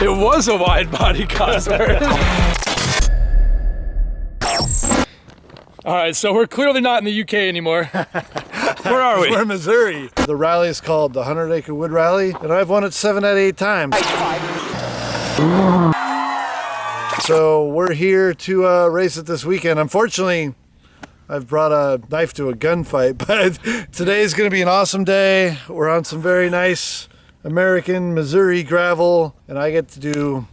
It was a wide body Cosworth. All right, so we're clearly not in the UK anymore. Where are we? We're in Missouri. The rally is called the 100 Acre Wood Rally, and I've won it 7 out of 8 times. So we're here to race it this weekend. Unfortunately, I've brought a knife to a gunfight, but today's gonna be an awesome day. We're on some very nice American Missouri gravel, and I get to do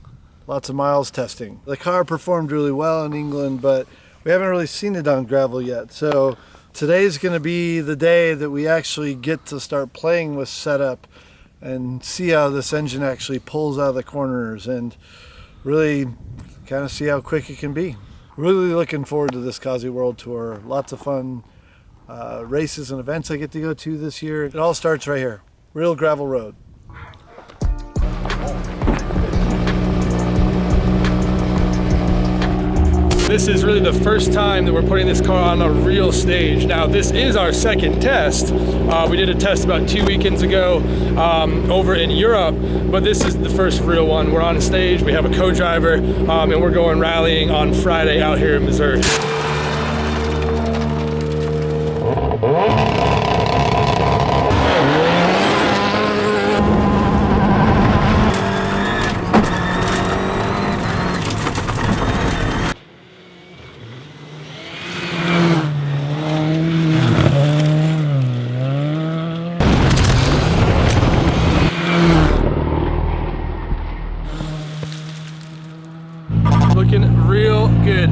lots of miles testing. The car performed really well in England, but we haven't really seen it on gravel yet. So today's gonna be the day that we actually get to start playing with setup and see how this engine actually pulls out of the corners and really kind of see how quick it can be. Really looking forward to this Cossie World Tour. Lots of fun races and events I get to go to this year. It all starts right here, real gravel road. This is really the first time that we're putting this car on a real stage. Now, this is our second test. We did a test about 2 weekends ago over in Europe, but this is the first real one. We're on a stage, we have a co-driver, and we're going rallying on Friday out here in Missouri. Looking real good.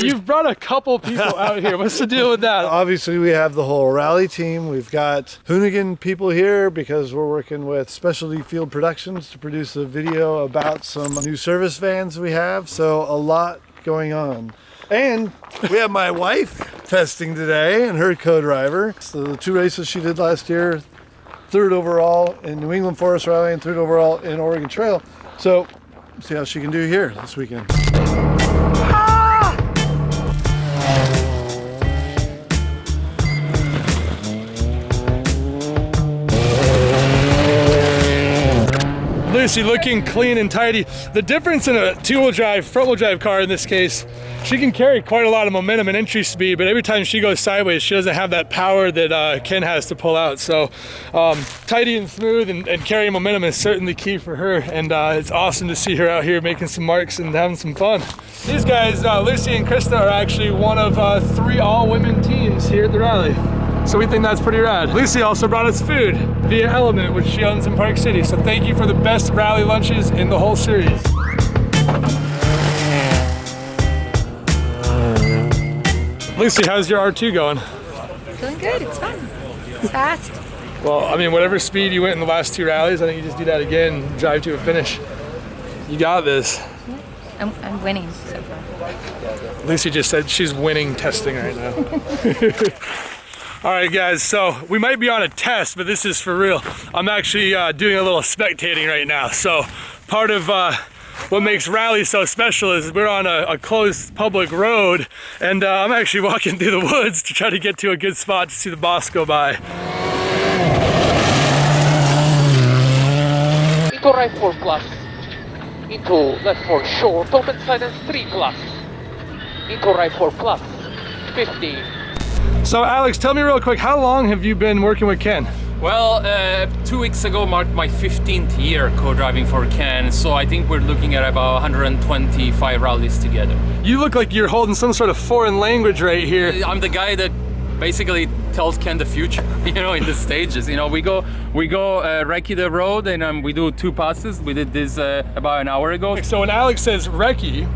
You've brought a couple people out here. What's the deal with that? Obviously, we have the whole rally team. We've got Hoonigan people here because we're working with Specialty Field Productions to produce a video about some new service vans we have. So a lot going on. And we have my wife testing today and her co-driver. So the 2 races she did last year, 3rd overall in New England Forest Rally and 3rd overall in Oregon Trail. So, see how she can do here this weekend. Lucy looking clean and tidy. The difference in a 2-wheel drive, front-wheel drive car in this case, she can carry quite a lot of momentum and entry speed, but every time she goes sideways, she doesn't have that power that Ken has to pull out. So tidy and smooth and carrying momentum is certainly key for her, and it's awesome to see her out here making some marks and having some fun. These guys, Lucy and Krista, are actually one of 3 all-women teams here at the rally. So we think that's pretty rad. Lucy also brought us food via Element, which she owns in Park City. So thank you for the best rally lunches in the whole series. Lucy, how's your R2 going? Feeling good, it's fun. It's fast. Well, I mean, whatever speed you went in the last 2 rallies, I think you just do that again, drive to a finish. You got this. Yeah. I'm winning so far. Lucy just said she's winning testing right now. All right, guys, so we might be on a test, but this is for real. I'm actually doing a little spectating right now. So part of what makes rally so special is we're on a closed public road, and I'm actually walking through the woods to try to get to a good spot to see the boss go by. Into right 4 plus. Into left 4 short, open side and 3 plus. Into right 4 plus. 50. So Alex, tell me real quick, how long have you been working with Ken? Well, 2 weeks ago marked my 15th year co-driving for Ken, so I think we're looking at about 125 rallies together. You look like you're holding some sort of foreign language right here. I'm the guy that basically tells Ken the future, you know, in the stages. You know, we go recce the road, and we do 2 passes. We did this about an hour ago. So when Alex says recce,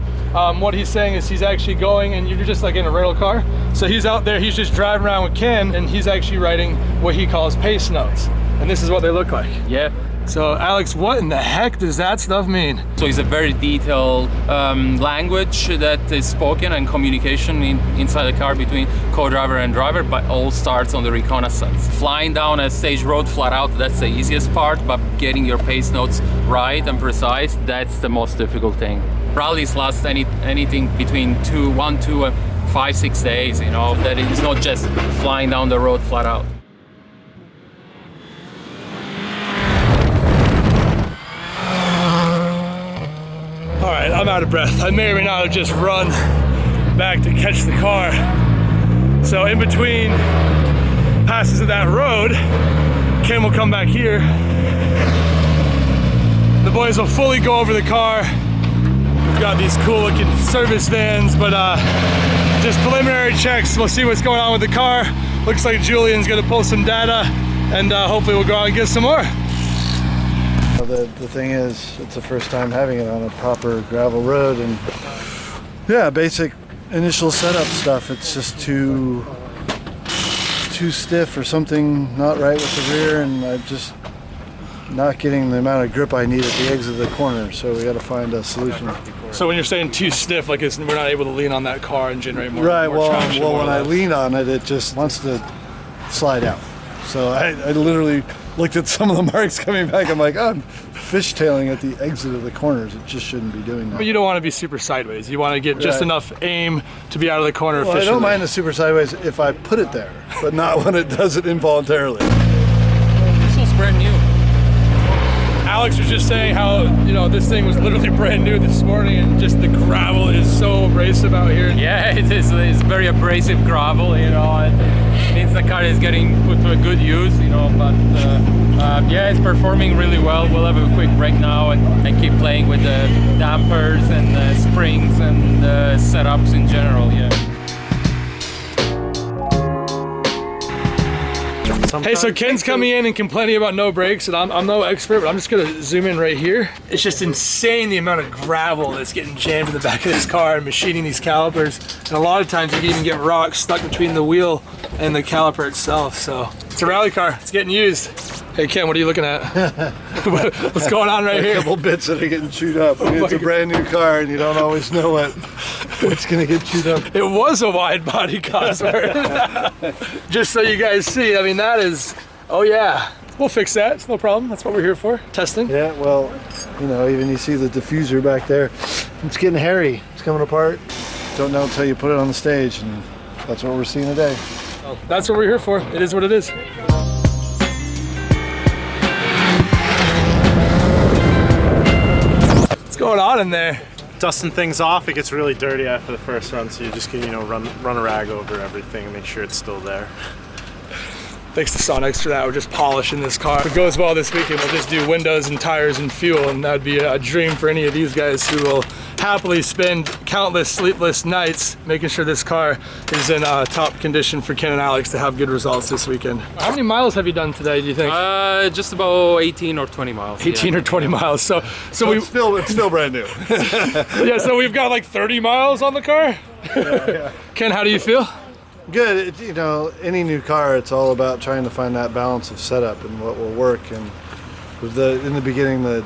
what he's saying is he's actually going, and you're just like in a rental car. So he's out there, he's just driving around with Ken, and he's actually writing what he calls pace notes. And this is what they look like. Yeah. So Alex, what in the heck does that stuff mean? So it's a very detailed language that is spoken and communication inside the car between co-driver and driver, but all starts on the reconnaissance. Flying down a stage road flat out, that's the easiest part, but getting your pace notes right and precise, that's the most difficult thing. Rallies last anything between 1, 2, and 5, 6 days, you know, that it's not just flying down the road flat out. I'm out of breath. I may or may not have just run back to catch the car. So in between passes of that road, Ken will come back here. The boys will fully go over the car. We've got these cool looking service vans, but just preliminary checks. We'll see what's going on with the car. Looks like Julian's gonna pull some data, and hopefully we'll go out and get some more. The thing is, it's the first time having it on a proper gravel road, and yeah, basic initial setup stuff. It's just too stiff or something not right with the rear, and I'm just not getting the amount of grip I need at the exit of the corner. So we got to find a solution. So when you're saying too stiff, like we're not able to lean on that car and generate more. Right. More traction, Well, when I lean on it, it just wants to slide out. So I literally looked at some of the marks coming back. I'm like, oh, I'm fishtailing at the exit of the corners. It just shouldn't be doing that. But you don't want to be super sideways. You want to get just enough aim to be out of the corner efficiently. I don't mind the super sideways if I put it there, but not when it does it involuntarily. This was brand new. Alex was just saying how, you know, this thing was literally brand new this morning, and just the gravel is so abrasive out here. Yeah, it is. It's very abrasive gravel, you know. It means the car is getting put to a good use, you know. But yeah, it's performing really well. We'll have a quick break now and keep playing with the dampers and the springs and the setups in general. Yeah. Hey, so Ken's coming in and complaining about no brakes, and I'm no expert, but I'm just gonna zoom in right here. It's just insane the amount of gravel that's getting jammed in the back of this car and machining these calipers. And a lot of times you can even get rocks stuck between the wheel and the caliper itself. So it's a rally car, it's getting used. Hey Ken, what are you looking at? What's going on right A here? couple bits that are getting chewed up. I mean, it's a brand new car, and you don't always know what's gonna get chewed up. It was a wide body Cosworth. Just so you guys see, I mean, that is, oh yeah. We'll fix that, it's no problem. That's what we're here for, testing. Yeah, well, you know, even you see the diffuser back there. It's getting hairy, it's coming apart. Don't know until you put it on the stage, and that's what we're seeing today. Well, that's what we're here for. It is what it is. What's going on in there? Dusting things off. It gets really dirty after the first run, so you just can, you know, run a rag over everything and make sure it's still there. Thanks to Sonax for that. We're just polishing this car. If it goes well this weekend, we'll just do windows and tires and fuel, and that'd be a dream for any of these guys who will happily spend countless sleepless nights making sure this car is in top condition for Ken and Alex to have good results this weekend. How many miles have you done today, do you think? Just about 18 or 20 miles. 18 or 20 miles. So it's still brand new. yeah, so we've got like 30 miles on the car. Yeah. Ken, how do you feel? Good. You know, any new car, it's all about trying to find that balance of setup and what will work. And in the beginning, the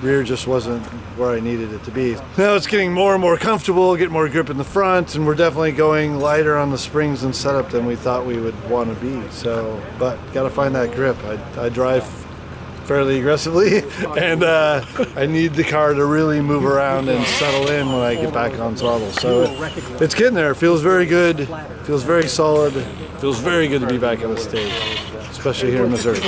rear just wasn't where I needed it to be. Now it's getting more and more comfortable, get more grip in the front, and we're definitely going lighter on the springs and setup than we thought we would want to be. So, but got to find that grip. I drive fairly aggressively, and I need the car to really move around and settle in when I get back on throttle. So it's getting there. It feels very good, feels very solid, feels very good to be back on the stage, especially here in Missouri.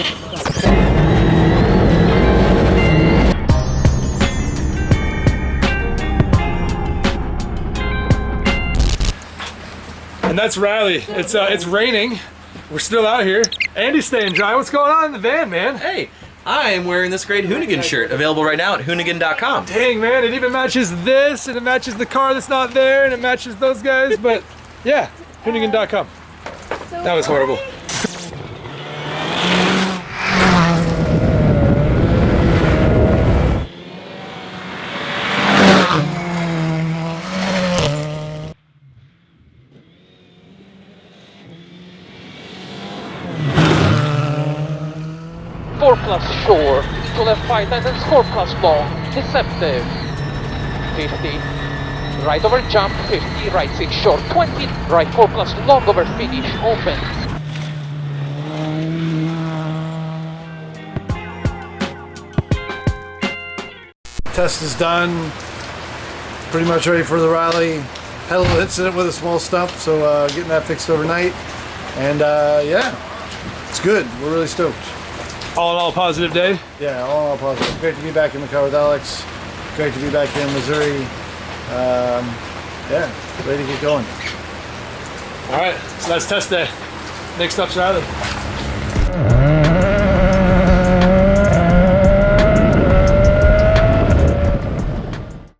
And that's Rally. It's raining. We're still out here. Andy's staying dry. What's going on in the van, man? Hey, I am wearing this great Hoonigan shirt, available right now at hoonigan.com. Dang, man, it even matches this, and it matches the car that's not there, and it matches those guys, but yeah, hoonigan.com. That was horrible. Four plus short, to left 5 tightens, 4 plus long, deceptive. 50, right over jump, 50, right 6 short, 20, right 4 plus long over finish, open. Test is done, pretty much ready for the rally. Had a little incident with a small stump, so getting that fixed overnight. And yeah, it's good. We're really stoked. All in all, positive day. Yeah, all positive. Great to be back in the car with Alex. great to be back here in Missouri. Yeah, ready to get going. All right, so that's test day. Next up's rally.